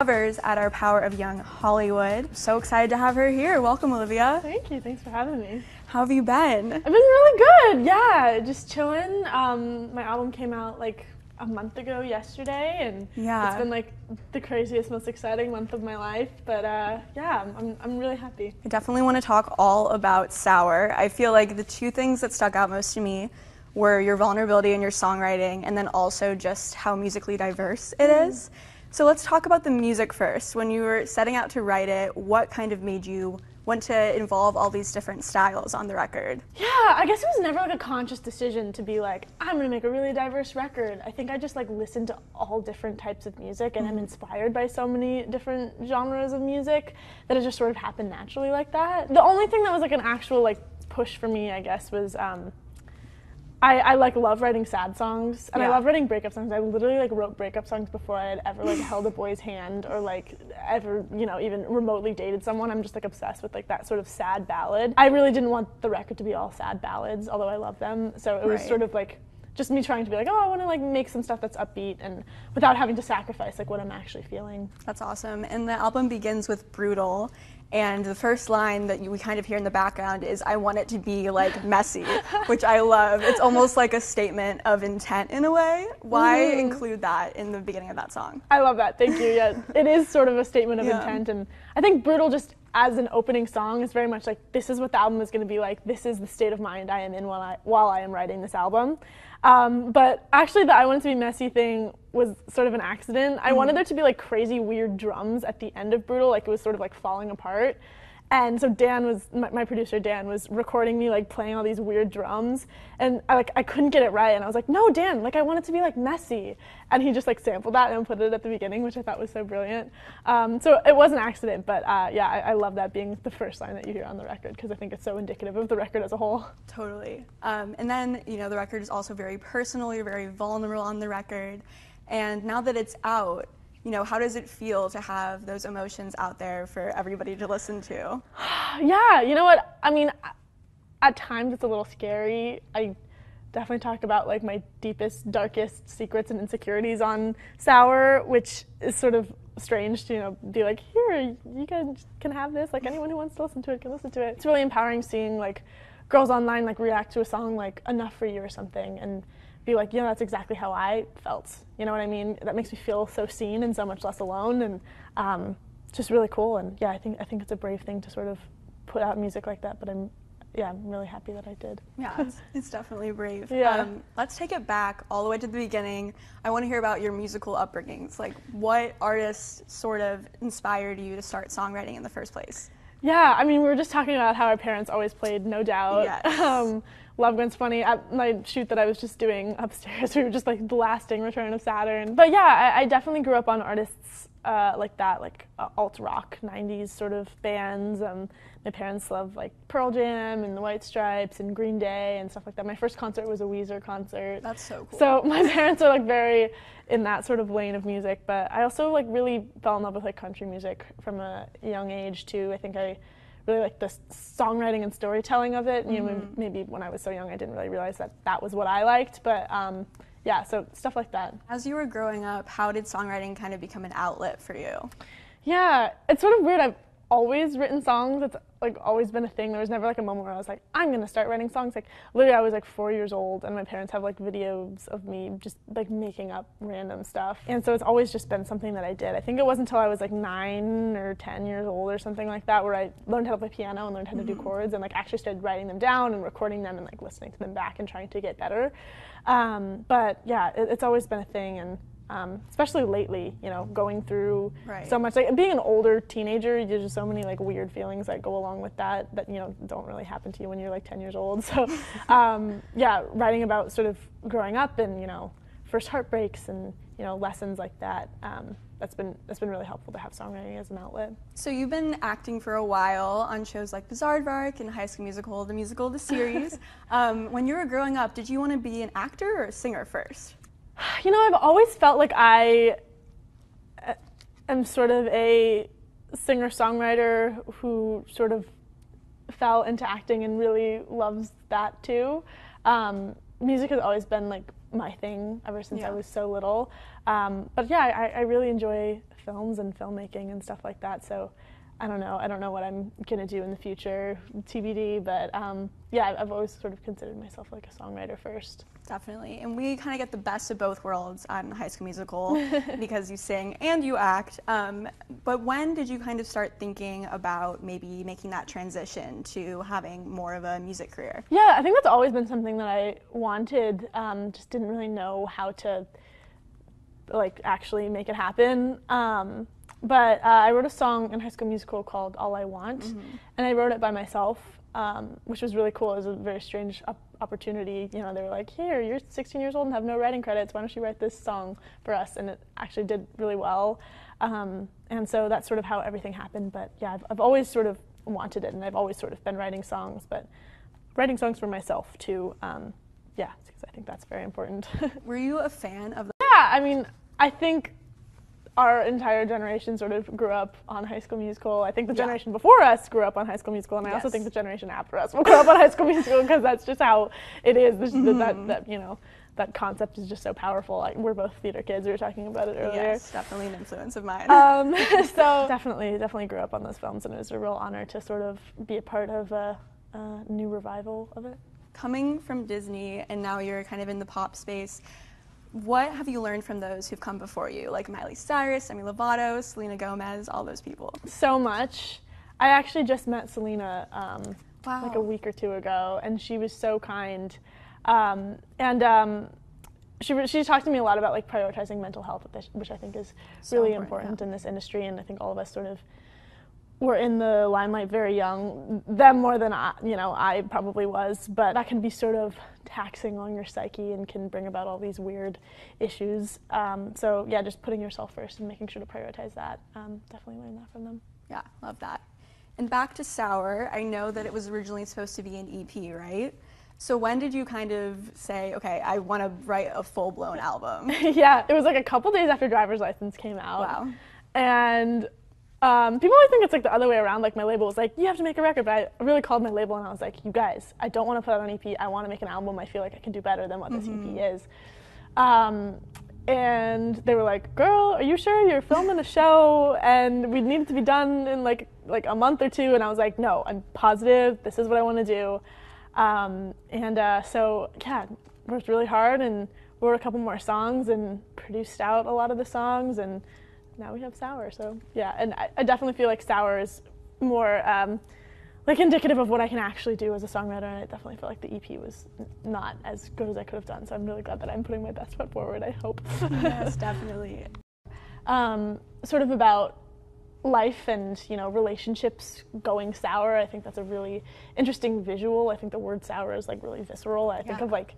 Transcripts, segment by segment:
Covers at our Power of Young Hollywood. So excited to have her here. Welcome, Olivia. Thank you. Thanks for having me. How have you been? I've been really good. Yeah, just chilling. My album came out like a month ago yesterday, and it's been like the craziest, most exciting month of my life. But yeah, I'm really happy. I definitely want to talk all about Sour. I feel like the two things that stuck out most to me were your vulnerability in your songwriting, and then also just how musically diverse it is. So let's talk about the music first. When you were setting out to write it, what kind of made you want to involve all these different styles on the record? Yeah, I guess it was never like a conscious decision to be like, I'm gonna make a really diverse record. I think I just like listened to all different types of music, and I'm inspired by so many different genres of music that it just sort of happened naturally like that. The only thing that was like an actual like push for me, I guess, was I like love writing sad songs, and I love writing breakup songs. I literally like wrote breakup songs before I had ever like held a boy's hand or like ever, you know, even remotely dated someone. I'm just like obsessed with like that sort of sad ballad. I really didn't want the record to be all sad ballads, although I love them. So it was sort of like just me trying to be like, oh, I want to like make some stuff that's upbeat and without having to sacrifice like what I'm actually feeling. That's awesome. And the album begins with Brutal. And the first line that we kind of hear in the background is, I want it to be like messy, which I love. It's almost like a statement of intent in a way. Why include that in the beginning of that song? I love that, thank you. Yeah, it is sort of a statement of intent, and I think Brutal just as an opening song is very much like, this is what the album is going to be like, this is the state of mind I am in while I am writing this album. But actually the I Want It to Be Messy thing was sort of an accident. I wanted there to be like crazy weird drums at the end of Brutal, like it was sort of like falling apart. And so Dan was, my producer Dan was recording me like playing all these weird drums, and I couldn't get it right, and I was like, no Dan, like I want it to be like messy. And he just like sampled that and put it at the beginning, which I thought was so brilliant. So it was an accident, but yeah, I love that being the first line that you hear on the record, because I think it's so indicative of the record as a whole. Totally. And then, you know, the record is also very personal, you're very vulnerable on the record. And now that it's out, you know, how does it feel to have those emotions out there for everybody to listen to? Yeah, you know what? I mean, at times it's a little scary. I definitely talk about like my deepest, darkest secrets and insecurities on Sour, which is sort of strange to, you know, be like, here, you guys can have this. Like anyone who wants to listen to it can listen to it. It's really empowering seeing like girls online like react to a song like Enough for You or something, and be like, you know, that's exactly how I felt. You know what I mean? That makes me feel so seen and so much less alone, and just really cool. And yeah, I think it's a brave thing to sort of put out music like that, but I'm really happy that I did. Yeah, it's definitely brave. Yeah. Let's take it back all the way to the beginning. I want to hear about your musical upbringings. Like, what artists sort of inspired you to start songwriting in the first place? Yeah, I mean, we were just talking about how our parents always played No Doubt. Yes. Love Gun's Funny. At my shoot that I was just doing upstairs, we were just like blasting Return of Saturn. But yeah, I definitely grew up on artists like that, like alt rock 90s sort of bands. My parents love like Pearl Jam and the White Stripes and Green Day and stuff like that. My first concert was a Weezer concert. That's so cool. So my parents are like very in that sort of lane of music, but I also like really fell in love with like country music from a young age too. I think I really like the songwriting and storytelling of it. You know, maybe when I was so young I didn't really realize that that was what I liked, but yeah, so stuff like that. As you were growing up, how did songwriting kind of become an outlet for you? Yeah, it's sort of weird. I've always written songs. It's like always been a thing. There was never like a moment where I was like, I'm gonna start writing songs. Like literally I was like 4 years old, and my parents have like videos of me just like making up random stuff. And so it's always just been something that I did. I think it wasn't until I was like 9 or 10 years old or something like that where I learned how to play piano and learned how to do chords, and like actually started writing them down and recording them and like listening to them back and trying to get better. But yeah, it's always been a thing, and especially lately, you know, going through so much, like being an older teenager, there's just so many like weird feelings that go along with that, you know, don't really happen to you when you're like 10 years old. So yeah, writing about sort of growing up and, you know, first heartbreaks and, you know, lessons like that, that's been really helpful to have songwriting as an outlet. So you've been acting for a while on shows like Bizaardvark and High School Musical, the musical, the series. When you were growing up, did you want to be an actor or a singer first? You know, I've always felt like I am sort of a singer-songwriter who sort of fell into acting and really loves that too. Music has always been like my thing ever since I Yeah. was so little. But yeah, I really enjoy films and filmmaking and stuff like that. So I don't know what I'm gonna do in the future, TBD. But yeah, I've always sort of considered myself like a songwriter first. Definitely. And we kind of get the best of both worlds on High School Musical because you sing and you act. But when did you kind of start thinking about maybe making that transition to having more of a music career? Yeah, I think that's always been something that I wanted, just didn't really know how to like actually make it happen. But I wrote a song in High School Musical called All I Want, and I wrote it by myself, which was really cool. It was a very strange opportunity. You know, they were like, here, you're 16 years old and have no writing credits. Why don't you write this song for us? And it actually did really well. And so that's sort of how everything happened. But yeah, I've always sort of wanted it, and I've always sort of been writing songs, but writing songs for myself too. Yeah, because I think that's very important. Were you a fan of the Yeah, I mean, I think our entire generation sort of grew up on High School Musical. I think the generation before us grew up on High School Musical, and I also think the generation after us will grow up on High School Musical because that's just how it is. That you know, that concept is just so powerful. Like, we're both theater kids. We were talking about it earlier. Yes, definitely an influence of mine. So definitely grew up on those films, and it was a real honor to sort of be a part of a new revival of it. Coming from Disney and now you're kind of in the pop space, what have you learned from those who've come before you, like Miley Cyrus, Demi Lovato, Selena Gomez, all those people? So much. I actually just met Selena Wow. like a week or two ago, and she was so kind. She talked to me a lot about like prioritizing mental health, which I think is So really important, important in this industry, and I think all of us sort of were in the limelight very young, them more than I probably was, but that can be sort of taxing on your psyche and can bring about all these weird issues. So yeah, just putting yourself first and making sure to prioritize that. Definitely learned that from them. Yeah, love that. And back to Sour, I know that it was originally supposed to be an EP, right? So when did you kind of say, okay, I want to write a full-blown album? Yeah, it was like a couple days after Driver's License came out. Wow. And people always think it's like the other way around. Like, my label was like, you have to make a record, but I really called my label and I was like, you guys, I don't want to put out an EP. I want to make an album. I feel like I can do better than what this EP is. And they were like, girl, are you sure you're filming a show and we need it to be done in like a month or two? And I was like, no, I'm positive. This is what I want to do. So yeah, worked really hard and wrote a couple more songs and produced out a lot of the songs, and now we have Sour. So yeah, and I definitely feel like Sour is more like indicative of what I can actually do as a songwriter, and I definitely feel like the EP was not as good as I could have done. So I'm really glad that I'm putting my best foot forward, I hope. Yes, definitely. Sort of about life and, you know, relationships going sour. I think that's a really interesting visual. I think the word sour is like really visceral. I think of like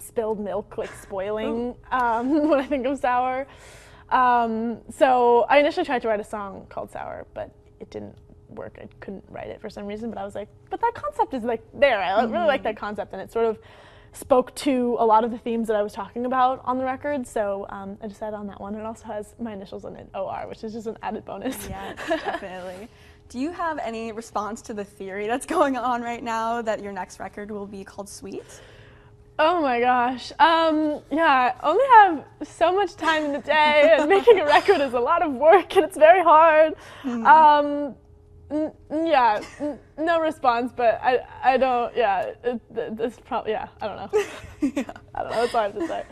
spilled milk like spoiling when I think of sour. So I initially tried to write a song called Sour, but it didn't work. I couldn't write it for some reason, but I was like, but that concept is like there. I really like that concept, and it sort of spoke to a lot of the themes that I was talking about on the record, so I decided on that one. It also has my initials in it, OR, which is just an added bonus. Yes, definitely. Do you have any response to the theory that's going on right now that your next record will be called Sweet? Oh my gosh. Yeah, I only have so much time in the day, and making a record is a lot of work, and it's very hard. Yeah, no response, but I don't, yeah, it's probably, yeah, I don't know. I don't know, that's all I have to say.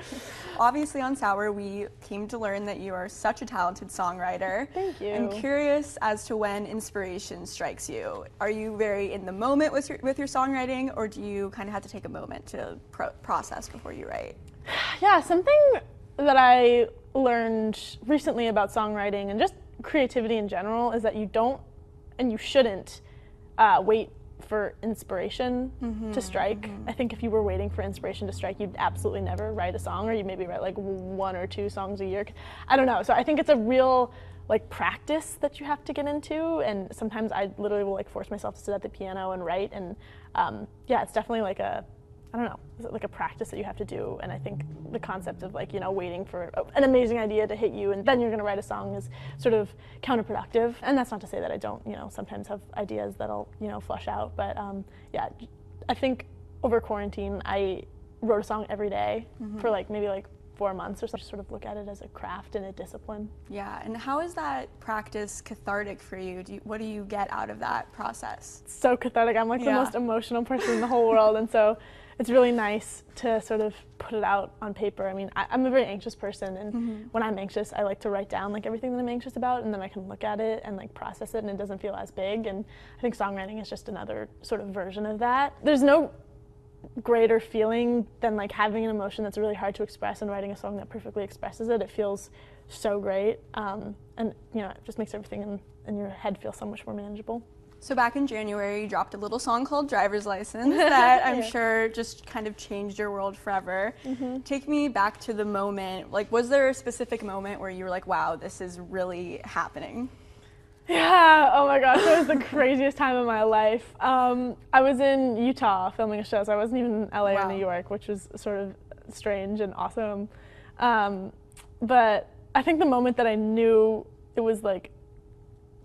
Obviously on Sour, we came to learn that you are such a talented songwriter. Thank you. I'm curious as to when inspiration strikes you. Are you very in the moment with your songwriting, or do you kind of have to take a moment to process before you write? Yeah, something that I learned recently about songwriting and just creativity in general is that you don't and you shouldn't wait for inspiration to strike. I think if you were waiting for inspiration to strike, you'd absolutely never write a song, or you maybe write like 1 or 2 songs a year. I don't know. So I think it's a real like practice that you have to get into, and sometimes I literally will like force myself to sit at the piano and write, and yeah, it's definitely like a, I don't know, like a practice that you have to do. And I think the concept of like, you know, waiting for an amazing idea to hit you and then you're going to write a song is sort of counterproductive. And that's not to say that I don't, you know, sometimes have ideas that I'll, you know, flush out. But yeah, I think over quarantine, I wrote a song every day for like maybe like 4 months or so. Just sort of look at it as a craft and a discipline. Yeah, and how is that practice cathartic for you? What do you get out of that process? It's so cathartic. I'm like the most emotional person in the whole world, and so it's really nice to sort of put it out on paper. I mean, I'm a very anxious person, and when I'm anxious, I like to write down like everything that I'm anxious about, and then I can look at it and like process it, and it doesn't feel as big. And I think songwriting is just another sort of version of that. There's no greater feeling than like having an emotion that's really hard to express and writing a song that perfectly expresses it. It feels so great, and you know, it just makes everything in your head feel so much more manageable. So back in January, you dropped a little song called Driver's License that I'm sure just kind of changed your world forever. Take me back to the moment. Like, was there a specific moment where you were like, wow, this is really happening? Yeah, oh my gosh, it was the craziest time of my life. I was in Utah filming a show, so I wasn't even in LA or New York, which was sort of strange and awesome. But I think the moment that I knew it was like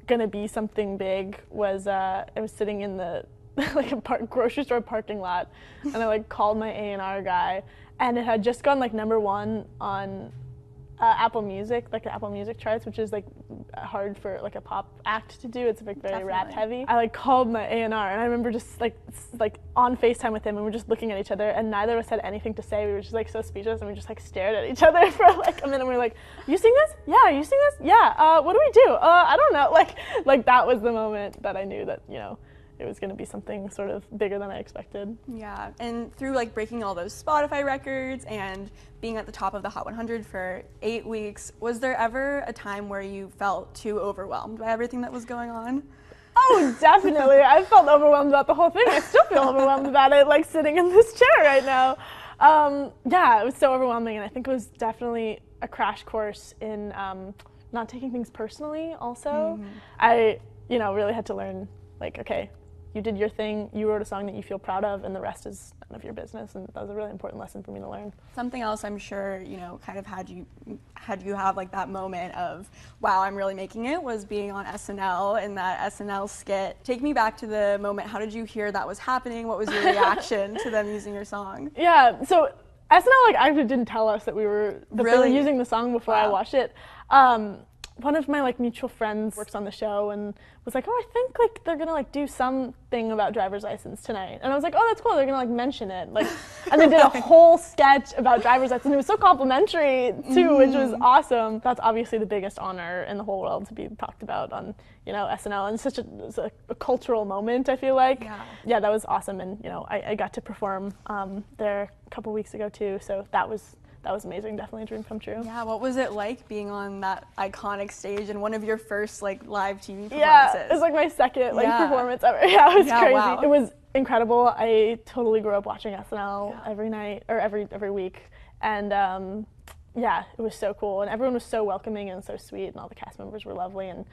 gonna be something big was I was sitting in the like a grocery store parking lot, and I like called my A&R guy, and it had just gone like #1 on Apple Music, like the Apple Music charts, which is like hard for like a pop act to do. It's like very rap heavy. I like called my A&R, and I remember just like on FaceTime with him, and we're just looking at each other, and neither of us had anything to say. We were just like so speechless, and we just like stared at each other for like a minute. And we were like, "You sing this? Yeah. You sing this? Yeah. What do we do? I don't know." Like that was the moment that I knew that, you know, it was going to be something sort of bigger than I expected. Yeah, and through like breaking all those Spotify records and being at the top of the Hot 100 for 8 weeks, was there ever a time where you felt too overwhelmed by everything that was going on? Oh, definitely. I felt overwhelmed about the whole thing. I still feel overwhelmed about it, like sitting in this chair right now. Yeah, it was so overwhelming, and I think it was definitely a crash course in not taking things personally also. I, you know, really had to learn, like, okay, you did your thing, you wrote a song that you feel proud of, and the rest is none of your business, and that was a really important lesson for me to learn. Something else I'm sure, you know, kind of had you have like that moment of, wow, I'm really making it, was being on SNL in that SNL skit. Take me back to the moment. How did you hear that was happening? What was your reaction to them using your song? Yeah, so SNL like actually didn't tell us that they were using the song before I watched it. One of my like mutual friends works on the show and was like, "Oh, I think like they're gonna like do something about Driver's License tonight." And I was like, "Oh, that's cool. They're gonna like mention it." Like, and they did a whole sketch about Driver's License. And it was so complimentary too, which was awesome. That's obviously the biggest honor in the whole world to be talked about on, you know, SNL, and it's a cultural moment. I feel like, yeah, that was awesome. And you know, I got to perform there a couple weeks ago too, so that was amazing. Definitely a dream come true. Yeah, what was it like being on that iconic stage and one of your first like live TV performances? Yeah, it was like my second performance ever. Yeah, it was crazy. Wow. It was incredible. I totally grew up watching SNL every night or every week, and yeah, it was so cool, and everyone was so welcoming and so sweet, and all the cast members were lovely and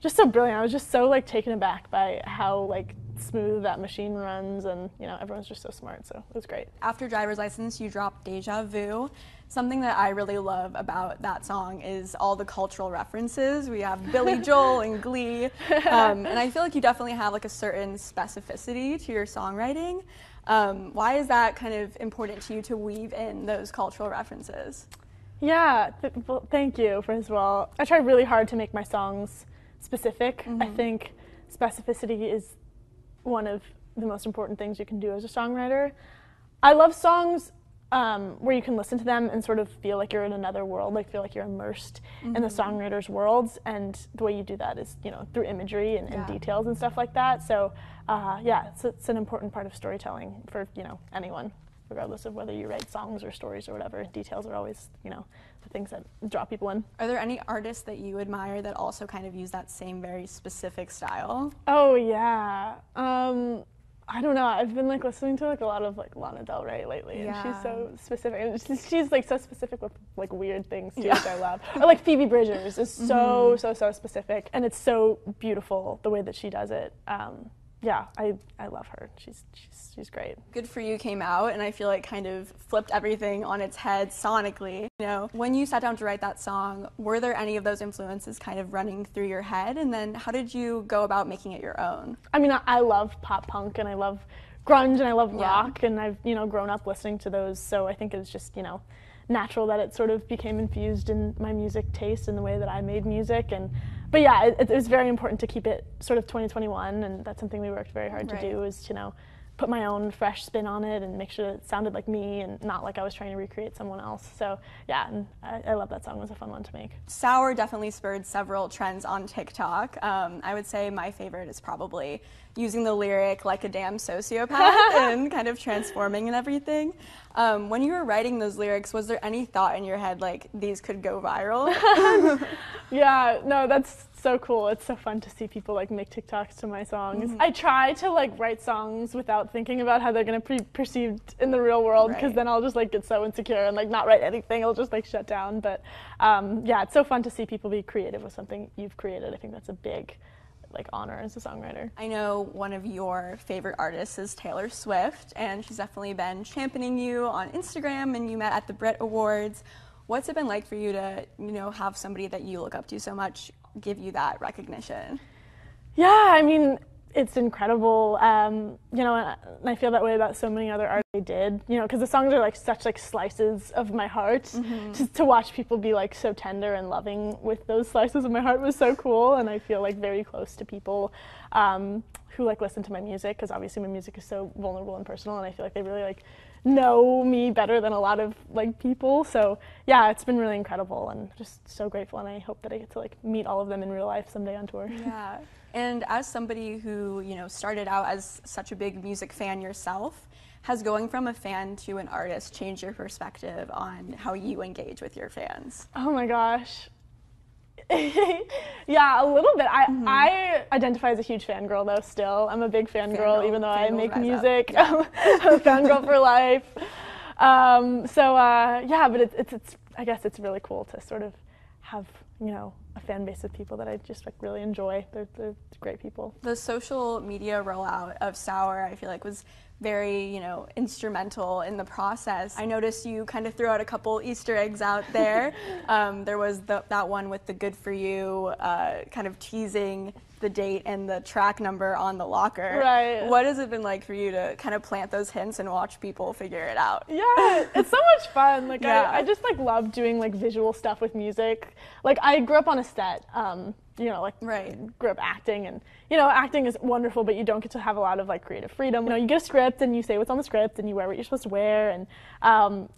just so brilliant. I was just so like taken aback by how like smooth that machine runs, and you know, everyone's just so smart, so it was great. After Driver's License, you dropped Deja Vu. Something that I really love about that song is all the cultural references. We have Billy Joel and Glee, and I feel like you definitely have like a certain specificity to your songwriting. Why is that kind of important to you to weave in those cultural references? Yeah, well, thank you, first of all. I try really hard to make my songs specific. I think specificity is one of the most important things you can do as a songwriter. I love songs where you can listen to them and sort of feel like you're in another world, like feel like you're immersed in the songwriter's worlds, and the way you do that is, you know, through imagery and details and stuff like that. So yeah, it's an important part of storytelling for, you know, anyone, regardless of whether you write songs or stories or whatever. Details are always, you know, the things that draw people in. Are there any artists that you admire that also kind of use that same very specific style? Oh yeah. I don't know. I've been like listening to like a lot of like Lana Del Rey lately, and she's so specific. And she's like so specific with like weird things too, which I love. Or like Phoebe Bridgers is so specific, and it's so beautiful the way that she does it. Yeah, I love her. She's great. Good For You came out, and I feel like kind of flipped everything on its head sonically. You know, when you sat down to write that song, were there any of those influences kind of running through your head? And then how did you go about making it your own? I mean, I love pop punk, and I love grunge and I love rock, and I've, you know, grown up listening to those, so I think it's just, you know, natural that it sort of became infused in my music taste and the way that I made music. But yeah, it was very important to keep it sort of 2021, and that's something we worked very hard to do, is, you know, put my own fresh spin on it and make sure it sounded like me and not like I was trying to recreate someone else. So yeah, and I love that song. It was a fun one to make. Sour definitely spurred several trends on TikTok. I would say my favorite is probably using the lyric "like a damn sociopath" and kind of transforming and everything. When you were writing those lyrics, was there any thought in your head like these could go viral? Yeah, no, that's so cool. It's so fun to see people like make TikToks to my songs. I try to like write songs without thinking about how they're gonna be perceived in the real world, because then I'll just like get so insecure and like not write anything. I'll just like shut down. But yeah, it's so fun to see people be creative with something you've created. I think that's a big like honor as a songwriter. I know one of your favorite artists is Taylor Swift, and she's definitely been championing you on Instagram, and you met at the Brit Awards. What's it been like for you to, you know, have somebody that you look up to so much give you that recognition? Yeah, I mean, it's incredible. You know, and I feel that way about so many other artists I did, you know, because the songs are like such like slices of my heart. Just to watch people be like so tender and loving with those slices of my heart was so cool, and I feel like very close to people who like listen to my music, because obviously my music is so vulnerable and personal, and I feel like they really like know me better than a lot of like people. So yeah, it's been really incredible, and just so grateful, and I hope that I get to like meet all of them in real life someday on tour. Yeah. And as somebody who, you know, started out as such a big music fan yourself, has going from a fan to an artist changed your perspective on how you engage with your fans? Oh my gosh. Yeah, a little bit. I identify as a huge fangirl though still. I'm a big fangirl even though I make music. Yeah. I'm a fangirl for life. Yeah, but it's I guess it's really cool to sort of have, you know, a fan base of people that I just like really enjoy. They're great people. The social media rollout of Sour, I feel like, was very, you know, instrumental in the process. I noticed you kind of threw out a couple Easter eggs out there. There was that one with the "Good for You," kind of teasing the date and the track number on the locker. Right. What has it been like for you to kind of plant those hints and watch people figure it out? Yeah, it's so much fun. Like I just like love doing like visual stuff with music. Like I grew up on a set. You know, like grew up acting, and you know, acting is wonderful, but you don't get to have a lot of like creative freedom. You know, you get a script and you say what's on the script and you wear what you're supposed to wear, and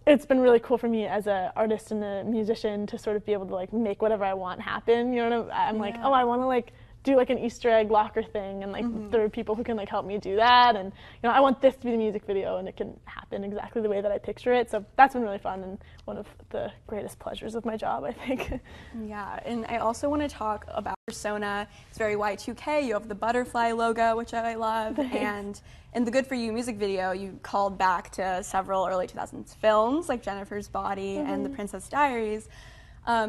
it's been really cool for me as an artist and a musician to sort of be able to like make whatever I want happen. You know, I'm like, oh, I want to like do like an Easter egg locker thing, and like there are people who can like help me do that, and you know, I want this to be the music video, and it can happen exactly the way that I picture it. So that's been really fun and one of the greatest pleasures of my job, I think. Yeah, and I also want to talk about persona. It's very Y2K. You have the butterfly logo, which I love. Thanks. And in the Good For You music video, you called back to several early 2000s films like Jennifer's Body and The Princess Diaries.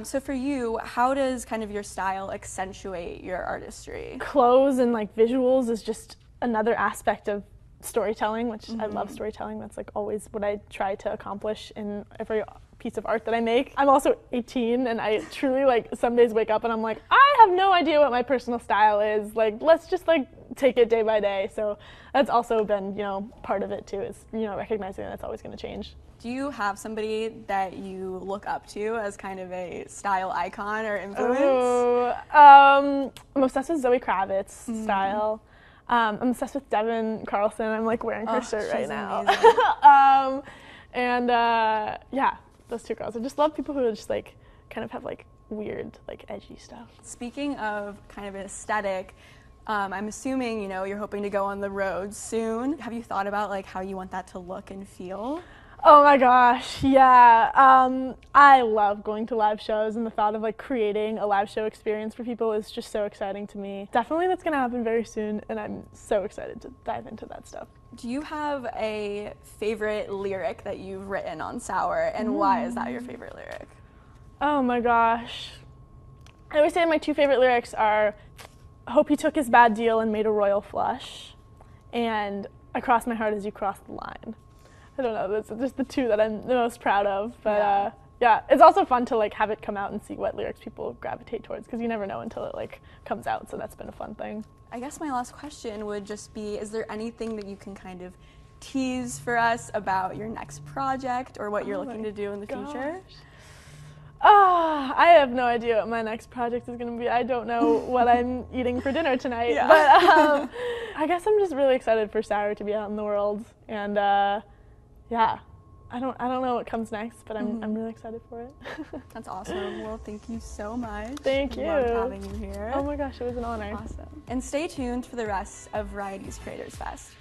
So for you, how does kind of your style accentuate your artistry? Clothes and like visuals is just another aspect of storytelling, which I love storytelling. That's like always what I try to accomplish in every piece of art that I make. I'm also 18, and I truly like some days wake up and I'm like, I have no idea what my personal style is. Like, let's just like take it day by day. So that's also been, you know, part of it too, is, you know, recognizing that it's always going to change. Do you have somebody that you look up to as kind of a style icon or influence? I'm obsessed with Zoe Kravitz's style. I'm obsessed with Devin Carlson. I'm like wearing her shirt right now. Yeah, those two girls. I just love people who just like kind of have like weird, like edgy stuff. Speaking of kind of aesthetic, I'm assuming, you know, you're hoping to go on the road soon. Have you thought about like how you want that to look and feel? Oh my gosh, yeah. I love going to live shows, and the thought of like creating a live show experience for people is just so exciting to me. Definitely that's gonna happen very soon, and I'm so excited to dive into that stuff. Do you have a favorite lyric that you've written on Sour, and why is that your favorite lyric? Oh my gosh. I always say my two favorite lyrics are "Hope he took his bad deal and made a royal flush," and "I cross my heart as you cross the line." I don't know, that's just the two that I'm the most proud of, but Yeah, it's also fun to like have it come out and see what lyrics people gravitate towards, because you never know until it like comes out, so that's been a fun thing. I guess my last question would just be, is there anything that you can kind of tease for us about your next project or what you're looking to do in the future? I have no idea what my next project is going to be. I don't know what I'm eating for dinner tonight. Yeah. But I guess I'm just really excited for Sour to be out in the world. And yeah, I don't know what comes next, but I'm really excited for it. That's awesome. Well, thank you so much. Thank you. Loved having you here. Oh my gosh, it was an honor. Awesome. And stay tuned for the rest of Variety's Creators Fest.